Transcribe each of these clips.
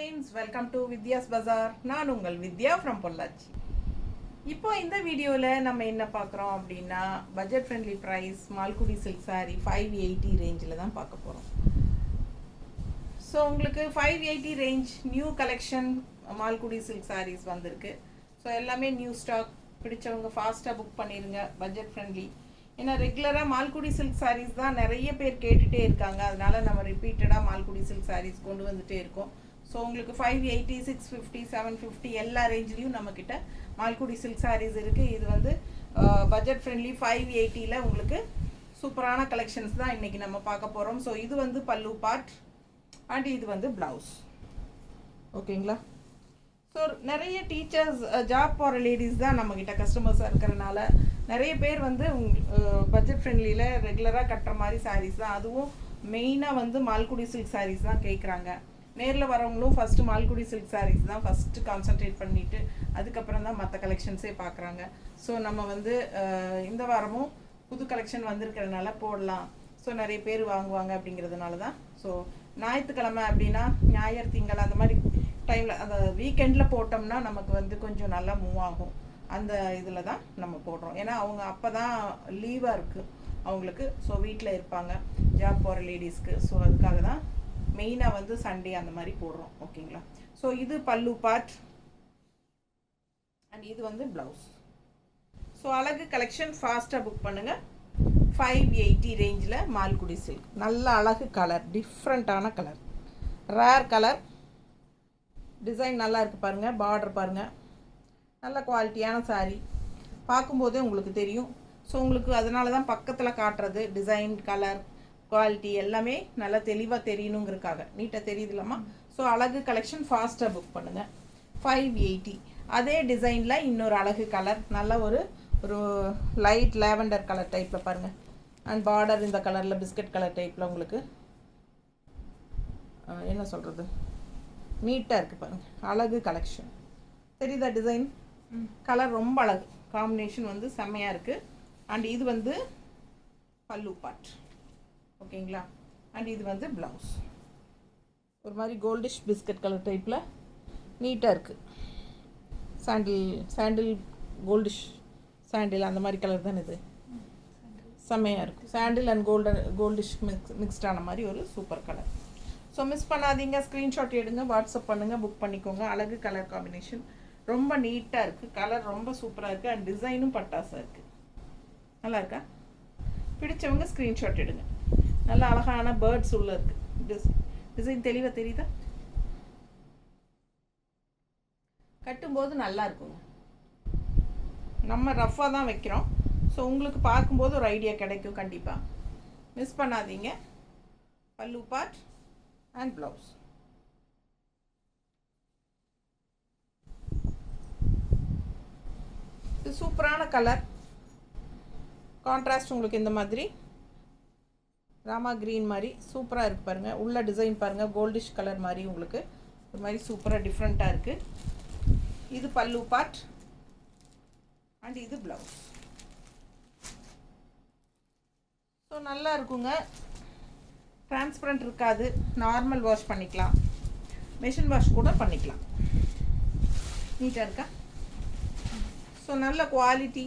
Friends, welcome to Vidya's பஜார். நான் உங்கள் வித்யா from Pollachi. இப்போ இந்த வீடியோவில் நம்ம என்ன பார்க்குறோம் அப்படின்னா, budget friendly price Malgudi silk saree 580 ரேஞ்சில் தான் பார்க்க போகிறோம். ஸோ உங்களுக்கு 580 range new collection Malgudi silk sarees வந்திருக்கு. ஸோ எல்லாமே நியூ ஸ்டாக். பிடிச்சவங்க ஃபாஸ்ட்டாக புக் பண்ணிடுங்க. Budget friendly. ஏன்னா ரெகுலராக மால்குடி சில்க் சாரீஸ் தான் நிறைய பேர் கேட்டுகிட்டே இருக்காங்க. அதனால நம்ம ரிப்பீட்டடாக மால்குடி சில்க் சாரீஸ் கொண்டு வந்துகிட்டே இருக்கோம். ஸோ உங்களுக்கு 580, 650, 750 எல்லா ரேஞ்சிலையும் நம்மக்கிட்ட மால்குடி சில்க் சாரீஸ் இருக்குது. இது வந்து பட்ஜெட் ஃப்ரெண்ட்லி 580ல் உங்களுக்கு சூப்பரான கலெக்ஷன்ஸ் தான் இன்றைக்கி நம்ம பார்க்க போகிறோம். ஸோ இது வந்து பல்லு பார்ட் அண்ட் இது வந்து ப்ளவுஸ். ஓகேங்களா? ஸோ நிறைய டீச்சர்ஸ், ஜாப் போகிற லேடிஸ் தான் நம்மக்கிட்ட கஸ்டமர்ஸாக இருக்கிறனால நிறைய பேர் வந்து பட்ஜெட் ஃப்ரெண்ட்லியில் ரெகுலராக கட்டுற மாதிரி சாரீஸ் தான், அதுவும் மெயினாக வந்து மால்குடி சில்க் சாரீஸ் தான் கேட்குறாங்க. நேரில் வரவங்களும் ஃபஸ்ட்டு மால்குடி சில்க் சாரீஸ் தான் ஃபஸ்ட்டு கான்சன்ட்ரேட் பண்ணிவிட்டு அதுக்கப்புறம் தான் மற்ற கலெக்ஷன்ஸே பார்க்குறாங்க. ஸோ நம்ம வந்து இந்த வாரமும் புது கலெக்ஷன் வந்திருக்கிறதுனால போடலாம். ஸோ நிறைய பேர் வாங்குவாங்க அப்படிங்கிறதுனால தான். ஸோ ஞாயிற்றுக்கிழமை அப்படின்னா ஞாயிறு திங்கள் அந்த மாதிரி டைமில் அந்த வீக்கெண்டில் போட்டோம்னா நமக்கு வந்து கொஞ்சம் நல்லா மூவ் ஆகும். அந்த இதில் தான் நம்ம போடுறோம். ஏன்னா அவங்க அப்போ தான் லீவாக இருக்குது அவங்களுக்கு. ஸோ வீட்டில் இருப்பாங்க ஜாப் போகிற லேடிஸ்க்கு. ஸோ அதுக்காக தான் மெயினாக வந்து சண்டே அந்த மாதிரி போடுறோம். ஓகேங்களா? ஸோ இது பல்லு பார்ட் அண்ட் இது வந்து ப்ளவுஸ். ஸோ அழகு கலெக்ஷன் ஃபாஸ்ட்டாக புக் பண்ணுங்கள். 580 ரேஞ்சில் மால்குடி சில்க். நல்ல அழகு கலர், டிஃப்ரெண்ட்டான கலர், ரேர் கலர். டிசைன் நல்லா இருக்குது பாருங்கள். பார்டர் பாருங்கள். நல்ல குவாலிட்டியான சாரீ. பார்க்கும்போதே உங்களுக்கு தெரியும். ஸோ உங்களுக்கு அதனால தான் பக்கத்தில் காட்டுறது. டிசைன், கலர், குவாலிட்டி எல்லாமே நல்லா தெளிவாக தெரியணுங்கிறதுக்காக. நீட்டாக தெரியுதுலாமா? ஸோ அழகு கலெக்ஷன் ஃபாஸ்ட்டாக புக் பண்ணுங்கள். 580. அதே டிசைனில் இன்னொரு அழகு கலர், நல்ல ஒரு லைட் லேவெண்டர் கலர் டைப்பில் பாருங்கள். அண்ட் பார்டர் இந்த கலரில் பிஸ்கட் கலர் டைப்பில் உங்களுக்கு என்ன சொல்கிறது, நீட்டாக இருக்குது பாருங்கள். அழகு கலெக்ஷன் தெரியுதா? டிசைன், கலர் ரொம்ப அழகு. காம்பினேஷன் வந்து செம்மையாக இருக்குது. அண்ட் இது வந்து பல்லு பார்ட். ஓகேங்களா? அண்ட் இது வந்து ப்ளவுஸ். ஒரு மாதிரி கோல்டிஷ் பிஸ்கட் கலர் டைப்பில் நீட்டாக இருக்குது. சாண்டில் கோல்டிஷ் சாண்டில் அந்த மாதிரி கலர் தான் இது. செம்மையாக இருக்கும். சாண்டில் அண்ட் கோல்டிஷ் மிக்ஸ்டான மாதிரி ஒரு சூப்பர் கலர். ஸோ மிஸ் பண்ணாதீங்க. ஸ்க்ரீன்ஷாட் எடுங்க, வாட்ஸ்அப் பண்ணுங்கள், புக் பண்ணிக்கோங்க. அழகு கலர் காம்பினேஷன் ரொம்ப நீட்டாக இருக்குது. கலர் ரொம்ப சூப்பராக இருக்குது. அண்ட் டிசைனும் பட்டாசாக இருக்குது. நல்லா இருக்கா? பிடிச்சவங்க ஸ்க்ரீன்ஷாட் எடுங்க. நல்ல அழகான பேர்ட்ஸ் உள்ள இருக்குது. டிசைன் தெளிவாக தெரியுதா? கட்டும்போது நல்லா இருக்குங்க. நம்ம ரஃப்பாக தான் வைக்கிறோம். ஸோ உங்களுக்கு பார்க்கும்போது ஒரு ஐடியா கிடைக்கும். கண்டிப்பாக மிஸ் பண்ணாதீங்க. பல்லு பார்ட் அண்ட் ப்ளவுஸ். இது சூப்பரான கலர் கான்ட்ராஸ்ட். உங்களுக்கு இந்த மாதிரி ராமா க்ரீன் மாதிரி சூப்பராக இருக்குது பாருங்கள். உள்ள டிசைன் பாருங்கள். கோல்டிஷ் கலர் மாதிரி உங்களுக்கு ஒரு மாதிரி சூப்பராக டிஃப்ரெண்ட்டாக இருக்குது. இது பல்லு பார்ட் அண்ட் இது ப்ளவுஸ். ஸோ நல்லா இருக்குங்க. டிரான்ஸ்பரண்ட் இருக்காது. நார்மல் வாஷ் பண்ணிக்கலாம், மெஷின் வாஷ் கூட பண்ணிக்கலாம். நீட்டாக இருக்கா? ஸோ நல்ல குவாலிட்டி,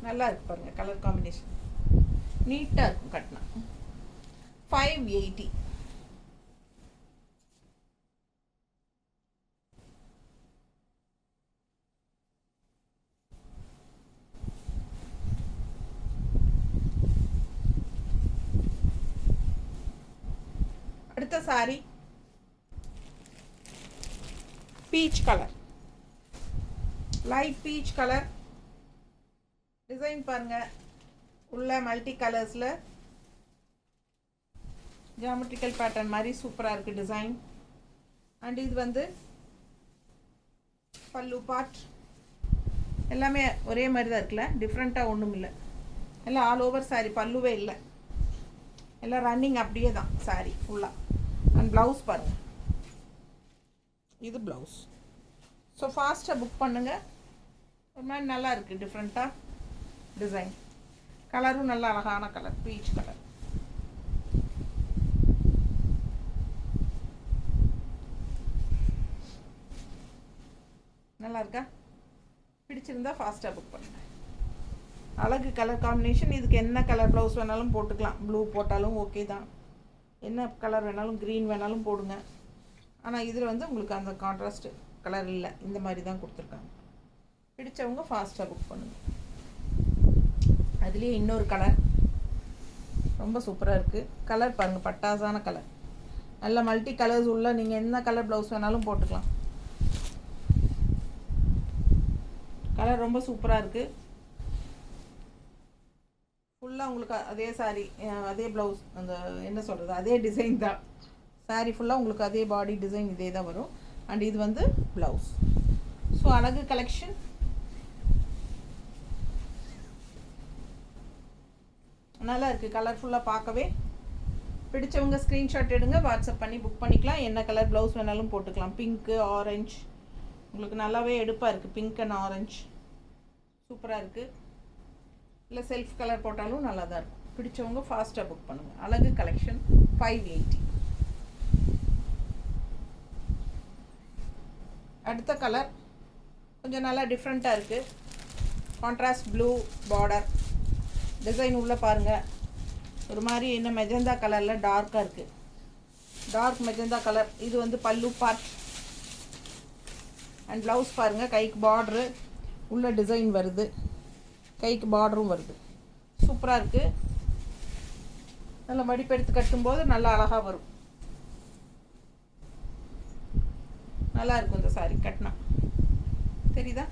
நல்லா இருக்கு பாருங்கள். கலர் காம்பினேஷன் நீட்டாக இருக்கும். கட்டினா 580. அடுத்த sorry peach colour, light peach colour. Design பாருங்கள். உள்ள மல்டி கலர்ஸில் ஜியாமெட்ரிக்கல் பேட்டர்ன் மாதிரி சூப்பராக இருக்குது டிசைன். அண்ட் இது வந்து பல்லு பார்ட். எல்லாமே ஒரே மாதிரி தான் இருக்குல்ல, டிஃப்ரெண்ட்டாக ஒன்றும் இல்லை. எல்லாம் ஆல் ஓவர் சாரி, பல்லுவே இல்லை, எல்லாம் ரன்னிங் அப்படியே தான் சாரி ஃபுல்லாக. அண்ட் ப்ளவுஸ் பாருங்கள். இது ப்ளவுஸ். ஸோ ஃபாஸ்ட்டாக புக் பண்ணுங்கள். ஒரு மாதிரி நல்லா இருக்குது டிஃப்ரெண்ட்டாக டிசைன். கலரும் நல்ல அழகான கலர், பீச் கலர். நல்லா இருக்கா? பிடிச்சிருந்தா ஃபாஸ்ட்டாக புக் பண்ணுங்கள். அழகு கலர் காம்பினேஷன். இதுக்கு என்ன கலர் ப்ளவுஸ் வேணாலும் போட்டுக்கலாம். ப்ளூ போட்டாலும் ஓகே தான். என்ன கலர் வேணாலும், க்ரீன் வேணாலும் போடுங்க. ஆனால் இதில் வந்து உங்களுக்கு அந்த கான்ட்ராஸ்ட் கலர் இல்லை, இந்த மாதிரி தான் கொடுத்துருக்காங்க. பிடிச்சவங்க ஃபாஸ்ட்டாக புக் பண்ணுங்கள். அதுலேயே இன்னொரு கலர் ரொம்ப சூப்பராக இருக்குது. கலர் பாருங்கள், பட்டாசான கலர். நல்ல மல்டி கலர்ஸ் உள்ள நீங்கள் என்ன கலர் ப்ளவுஸ் வேணாலும் போட்டுக்கலாம். கலர் ரொம்ப சூப்பராக இருக்குது. ஃபுல்லாக உங்களுக்கு அதே சாரீ, அதே ப்ளவுஸ், அந்த என்ன சொல்கிறது, அதே டிசைன் தான். சாரீ ஃபுல்லாக உங்களுக்கு அதே பாடி டிசைன் இதே தான் வரும். அண்ட் இது வந்து ப்ளவுஸ். ஸோ அழகு கலெக்ஷன். நல்லா இருக்குது, கலர்ஃபுல்லாக பார்க்கவே. பிடிச்சவங்க ஸ்க்ரீன்ஷாட் எடுங்க, வாட்ஸ்அப் பண்ணி புக் பண்ணிக்கலாம். என்ன கலர் ப்ளவுஸ் வேணாலும் போட்டுக்கலாம். பிங்க்கு, ஆரஞ்சு, உங்களுக்கு நல்லாவே எடுப்பாக இருக்குது. பிங்க் அண்ட் ஆரஞ்சு சூப்பராக இருக்குது. இல்லை செல்ஃப் கலர் போட்டாலும் நல்லா தான் இருக்கும். பிடிச்சவங்க ஃபாஸ்ட்டாக புக் பண்ணுங்கள். அழகு கலெக்ஷன் 580. அடுத்த கலர் கொஞ்சம் நல்லா டிஃப்ரெண்ட்டாக இருக்குது. கான்ட்ராஸ்ட் ப்ளூ பார்டர் டிசைன் உள்ளே பாருங்கள். ஒரு மாதிரி என்ன மெஜந்தா கலரில் டார்க்காக இருக்குது. Dark magenta colour. இது வந்து பல்லு பார்ட் அண்ட் ப்ளவுஸ் பாருங்கள். கைக்கு பார்ட்ரு உள்ள டிசைன் வருது, கைக்கு பார்டரும் வருது. சூப்பராக இருக்குது. நல்லா மடிப்பெடுத்து கட்டும்போது நல்லா அழகாக வரும். நல்லா இருக்கும் இந்த சாரீ கட்டினா. தெரியுதா?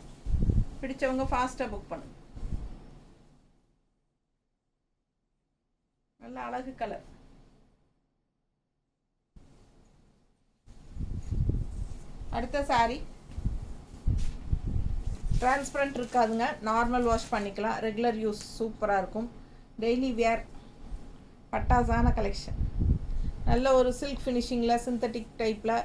பிடிச்சவங்க ஃபாஸ்ட்டாக புக் பண்ணுங்க. நல்ல அழகு கலர். அடுத்த சாரீ டிரான்ஸ்பரண்ட் இருக்காதுங்க, நார்மல் வாஷ் பண்ணிக்கலாம். ரெகுலர் யூஸ் சூப்பராக இருக்கும். டெய்லி வேர் பட்டாசான கலெக்ஷன். நல்ல ஒரு சில்க் ஃபினிஷிங்கில், சிந்தட்டிக் டைப்பில்.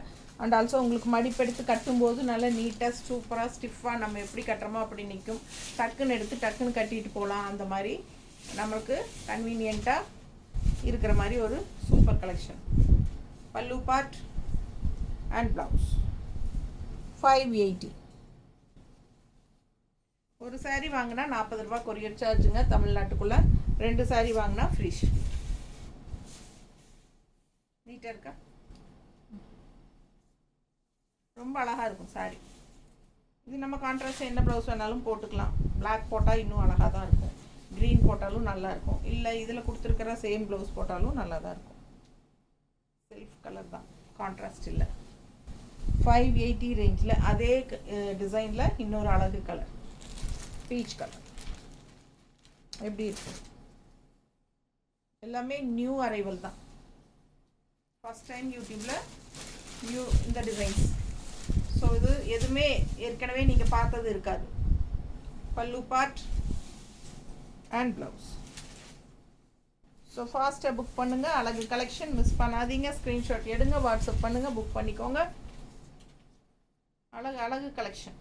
அண்ட் ஆல்சோ உங்களுக்கு மடிப்பெடுத்து கட்டும்போது நல்ல நீட்டாக சூப்பராக ஸ்டிஃபாக நம்ம எப்படி கட்டுறோமோ அப்படி நிற்கும். டக்குன்னு எடுத்து டக்குன்னு கட்டிட்டு போகலாம். அந்த மாதிரி நம்மளுக்கு கன்வீனியண்ட்டாக இருக்கிற மாதிரி ஒரு சூப்பர் கலெக்ஷன். பல்லு பார்ட் அண்ட் ப்ளவுஸ் 580. ஒரு சாரீ வாங்கினா 40 ரூபா கொரியர் சார்ஜுங்க தமிழ்நாட்டுக்குள்ளே. 2 சாரீ வாங்கினா ஃப்ரீ ஷிப். நீட்டாக இருக்கா? ரொம்ப அழகாக இருக்கும் சாரீ. இது நம்ம கான்ட்ராஸ்ட் என்ன ப்ளவுஸ் வேணாலும் போட்டுக்கலாம். பிளாக் போட்டால் இன்னும் அழகாக தான் இருக்கும். க்ரீன் போட்டாலும் நல்லாயிருக்கும். இல்லை இதில் கொடுத்துருக்கிற சேம் ப்ளவுஸ் போட்டாலும் நல்லா தான் இருக்கும். செல்ஃப் கலர் தான், கான்ட்ராஸ்ட் இல்லை. 580 ரேஞ்சில் அதே டிசைனில் இன்னொரு அழகு கலர், பீச் கலர். எப்படி இருக்கு? எல்லாமே நியூ அரைவல் தான். ஃபஸ்ட் டைம் யூடியூப்பில் நியூ இந்த டிசைன்ஸ். ஸோ இது எதுவுமே ஏற்கனவே நீங்கள் பார்த்தது இருக்காது. பல்லு பார்ட் அண்ட் ப்ளவுஸ். ஸோ ஃபாஸ்ட்டாக புக் பண்ணுங்கள். அழகு கலெக்ஷன் மிஸ் பண்ணாதீங்க. ஸ்க்ரீன்ஷாட் எடுங்க, வாட்ஸ்அப் பண்ணுங்கள், புக் பண்ணிக்கோங்க. அழகு அழகு கலெக்ஷன்.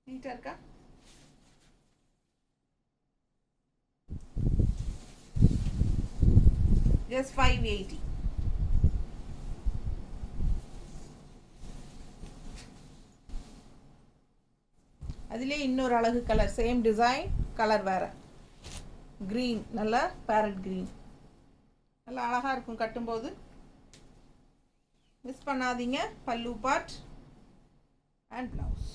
நீட்டாக இருக்கா? just 580. அதிலே இன்னொரு அழகு கலர், சேம் டிசைன், கலர் வேற. க்ரீன், நல்லா பேரட் க்ரீன், நல்லா அழகாக இருக்கும் கட்டும்போது. மிஸ் பண்ணாதீங்க. பல்லு பார்ட் அண்ட் ப்ளவுஸ்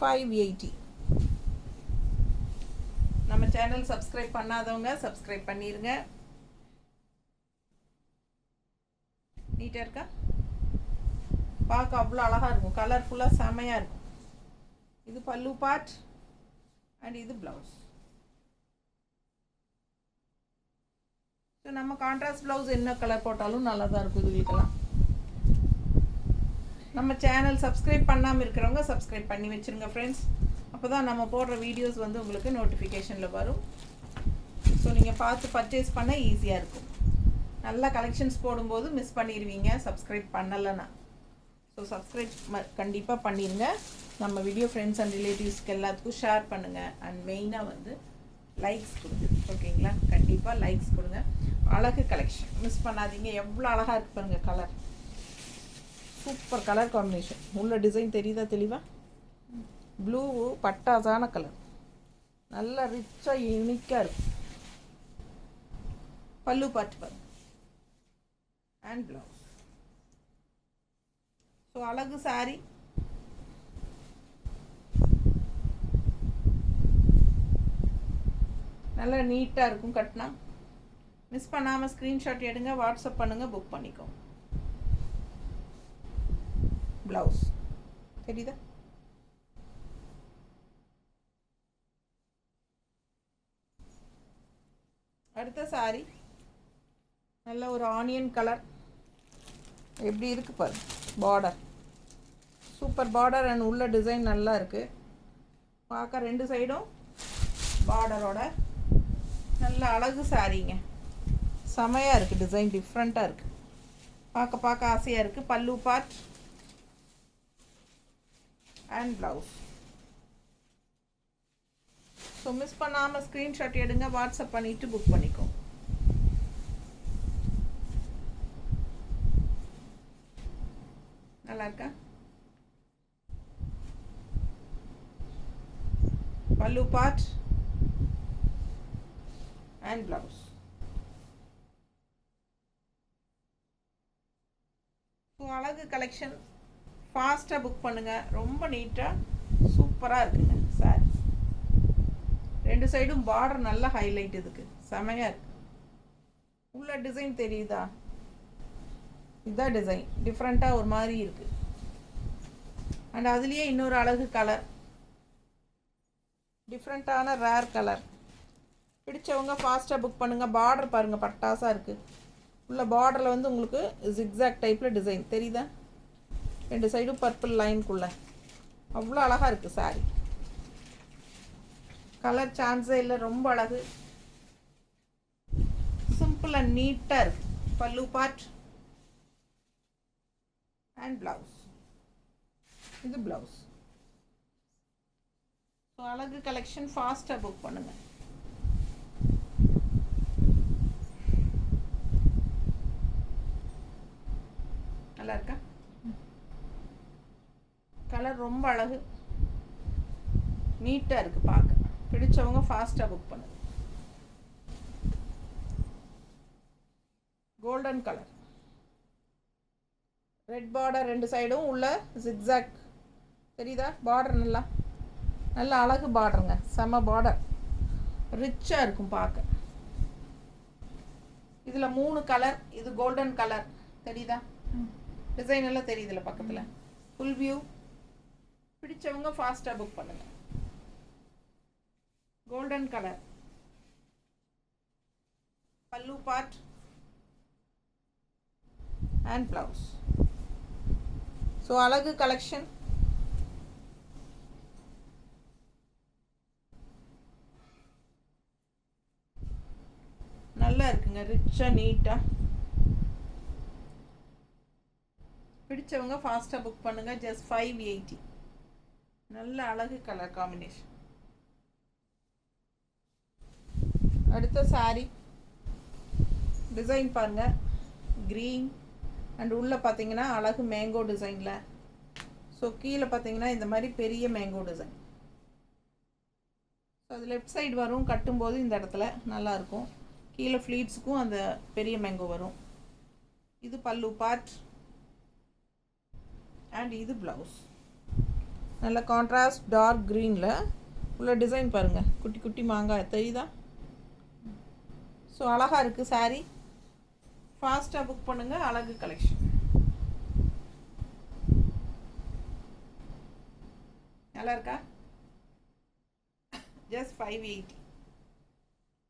580. நம்ம சேனல் சப்ஸ்கிரைப் பண்ணாதவங்க சப்ஸ்கிரைப் பண்ணிடுங்க. நீட்டாக இருக்கா? பார்க்க அவ்வளோ அழகாக இருக்கும். கலர்ஃபுல்லாக செமையாக இருக்கும். இது பல்லு பார்ட் அண்ட் இது ப்ளவுஸ். ஸோ நம்ம கான்ட்ராஸ்ட் ப்ளவுஸ் என்ன கலர் போட்டாலும் நல்லா தான் இருக்கும் இதுகளுக்கெல்லாம். நம்ம சேனல் சப்ஸ்கிரைப் பண்ணாமல் இருக்கிறவங்க சப்ஸ்கிரைப் பண்ணி வச்சுருங்க ஃப்ரெண்ட்ஸ். அப்போ தான் நம்ம போடுற வீடியோஸ் வந்து உங்களுக்கு நோட்டிஃபிகேஷனில் வரும். ஸோ நீங்கள் பார்த்து பர்ச்சேஸ் பண்ண ஈஸியாக இருக்கும். நல்லா கலெக்ஷன்ஸ் போடும்போது மிஸ் பண்ணிடுவீங்க சப்ஸ்கிரைப் பண்ணலைன்னா. ஸோ சப்ஸ்கிரைப் கண்டிப்பாக பண்ணிடுங்க. நம்ம வீடியோ ஃப்ரெண்ட்ஸ் அண்ட் ரிலேட்டிவ்ஸ்க்கு எல்லாத்துக்கும் ஷேர் பண்ணுங்கள். அண்ட் மெயினாக வந்து லைக்ஸ் கொடுங்க. ஓகேங்களா? கண்டிப்பாக லைக்ஸ் கொடுங்க. அழகு கலெக்ஷன் மிஸ் பண்ணாதீங்க. எவ்வளோ அழகாக இருக்கு பாருங்கள் கலர். Super colour combination. உள்ள டிசைன் தெரியுதா தெளிவா? ப்ளூ பட்டாசான கலர், நல்லா ரிச்சாக யூனிக்காக இருக்கும். பல்லு பார்த்து பாருங்க அண்ட் ப்ளவுஸ். ஸோ அழகு சாரி. நல்லா நீட்டாக இருக்கும் கட்டினா. மிஸ் பண்ணாமல் ஸ்க்ரீன்ஷாட் எடுங்க, வாட்ஸ்அப் பண்ணுங்கள், புக் பண்ணிக்கோ. ப்ளவுஸ் தெரியுதா? அடுத்த சாரி நல்ல ஒரு ஆனியன் கலர். எப்படி இருக்குது பாரு. பார்டர் சூப்பர் பார்டர் அண்ட் உள்ள டிசைன் நல்லா இருக்குது. பார்க்க ரெண்டு சைடும் பார்டரோட நல்ல அழகு சாரிங்க. செமையாக இருக்குது, டிசைன் டிஃப்ரெண்ட்டாக இருக்குது. பார்க்க ஆசையாக இருக்குது. பல்லு part and blouse. So miss பண்ணாமல் ஸ்க்ரீன்ஷாட் எடுங்க, வாட்ஸ்அப் பண்ணிவிட்டு புக் பண்ணிக்கோ. நல்லா இருக்கா? பல்லு பார்ட் அண்ட் ப்ளவுஸ். ஸோ அழகு கலெக்ஷன். ஃபாஸ்ட்டாக புக் பண்ணுங்கள். ரொம்ப நீட்டாக சூப்பராக இருக்குங்க சாரி. ரெண்டு சைடும் பார்டர் நல்லா ஹைலைட். இதுக்கு செமையாக இருக்கு. உள்ள டிசைன் தெரியுதா? இதுதான் டிசைன். டிஃப்ரெண்ட்டாக ஒரு மாதிரி இருக்குது. அண்ட் அதுலேயே இன்னொரு அழகு கலர், டிஃப்ரெண்ட்டான ரேர் கலர். பிடிச்சவங்க ஃபாஸ்ட்டாக புக் பண்ணுங்கள். பார்டர் பாருங்கள், பட்டாசாக இருக்குது. உள்ள பார்டரில் வந்து உங்களுக்கு ஜிக்ஸாக் டைப்பில் டிசைன் தெரியுதா? ரெண்டு சைடும் பர்பிள் லைனுக்குள்ளே அவ்வளோ அழகாக இருக்குது சாரி. கலர் சான்ஸே இல்லை, ரொம்ப அழகு. சிம்பிள் அண்ட் நீட்டாக இருக்குது. பல்லு பார்ட் அண்ட் ப்ளவுஸ். இது ப்ளவுஸ். ஸோ அழகு கலெக்ஷன். ஃபாஸ்ட்டாக புக் பண்ணுங்கள். நல்லா இருக்கா? கலர் ரொம்ப அழகு, நீட்டாக இருக்குது பார்க்க. பிடிச்சவங்க ஃபாஸ்ட்டாக புக் பண்ணுங்க. கோல்டன் கலர், ரெட் பார்டர் ரெண்டு சைடும் உள்ள ஜிக்ஸாக் தெரியுதா? பார்டர் நல்லா நல்லா அழகு பார்டருங்க. செம பார்டர், ரிச்சாக இருக்கும் பார்க்க. இதில் 3 கலர். இது கோல்டன் கலர் தெரியுதா? டிசைன் எல்லாம் தெரியுதுல பக்கத்தில். Full view. பிடிச்சவங்க ஃபாஸ்ட்டாக புக் பண்ணுங்கள். Golden colour. பல்லு பார்ட் அண்ட் ப்ளவுஸ். ஸோ அழகு கலெக்ஷன். நல்லா இருக்குங்க, ரிச்சாக நீட்டாக. பிடிச்சவங்க ஃபாஸ்ட்டாக புக் பண்ணுங்கள். ஜஸ்ட் 580. நல்ல அழகு கலர் காம்பினேஷன். அடுத்த சாரி டிசைன் பாருங்கள். க்ரீன் அண்ட் உள்ளே பார்த்தீங்கன்னா அழகு மேங்கோ டிசைனில். ஸோ கீழே பார்த்தீங்கன்னா இந்த மாதிரி பெரிய மேங்கோ டிசைன். ஸோ அது லெஃப்ட் சைடு வரும். கட்டும்போது இந்த இடத்துல நல்லாயிருக்கும். கீழே ஃப்ளீட்ஸுக்கும் அந்த பெரிய மேங்கோ வரும். இது பல்லு பார்ட் அண்ட் இது ப்ளவுஸ். நல்ல கான்ட்ராஸ்ட் டார்க் க்ரீனில் உள்ள டிசைன் பாருங்கள். குட்டி குட்டி மாங்காய் தெரியுதா? ஸோ அழகாக இருக்குது சாரீ. ஃபாஸ்ட்டாக புக் பண்ணுங்கள். அழகு கலெக்ஷன். நல்லா இருக்கா? ஜஸ்ட் 580.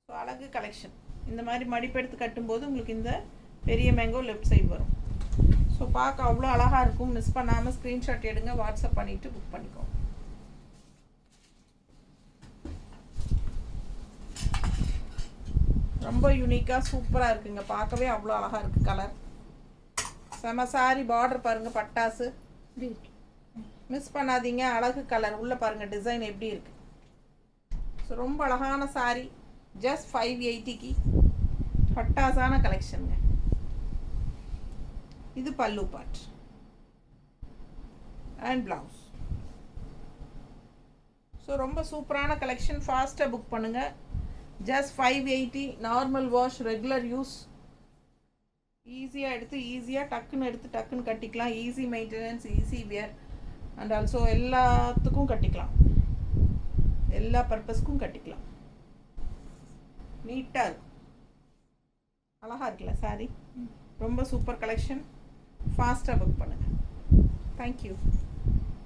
ஸோ அழகு கலெக்ஷன். இந்த மாதிரி மடிப்பெடுத்து கட்டும்போது உங்களுக்கு இந்த பெரிய மேங்கோ லெஃப்ட் சைடு வரும். ஸோ பார்க்க அவ்வளோ அழகாக இருக்கும். மிஸ் பண்ணாமல் ஸ்க்ரீன்ஷாட் எடுங்க, வாட்ஸ்அப் பண்ணிவிட்டு புக் பண்ணிக்கோ. ரொம்ப யூனிக்காக சூப்பராக இருக்குங்க. பார்க்கவே அவ்வளோ அழகாக இருக்குது. கலர் செம சாரி. பார்டர் பாருங்கள், பட்டாசு. மிஸ் பண்ணாதீங்க. அழகு கலர். உள்ளே பாருங்கள் டிசைன் எப்படி இருக்குது. ஸோ ரொம்ப அழகான சாரி. ஜஸ்ட் 580க்கு பட்டாசான கலெக்ஷனுங்க. இது பல்லு பார்ட். And blouse. ஸோ ரொம்ப சூப்பரான கலெக்ஷன். ஃபாஸ்ட்டாக புக் பண்ணுங்கள். Just 580. Normal wash, regular use. ஈஸியாக எடுத்து டக்குன்னு கட்டிக்கலாம். Easy maintenance, easy wear. And also எல்லாத்துக்கும் கட்டிக்கலாம், எல்லா பர்பஸ்க்கும் கட்டிக்கலாம். நீட்டாக இருக்கும், அழகாக இருக்குல்ல சாரி. ரொம்ப சூப்பர் கலெக்ஷன். ஃபாஸ்ட்டாக புக் பண்ணுங்கள். தேங்க்யூ.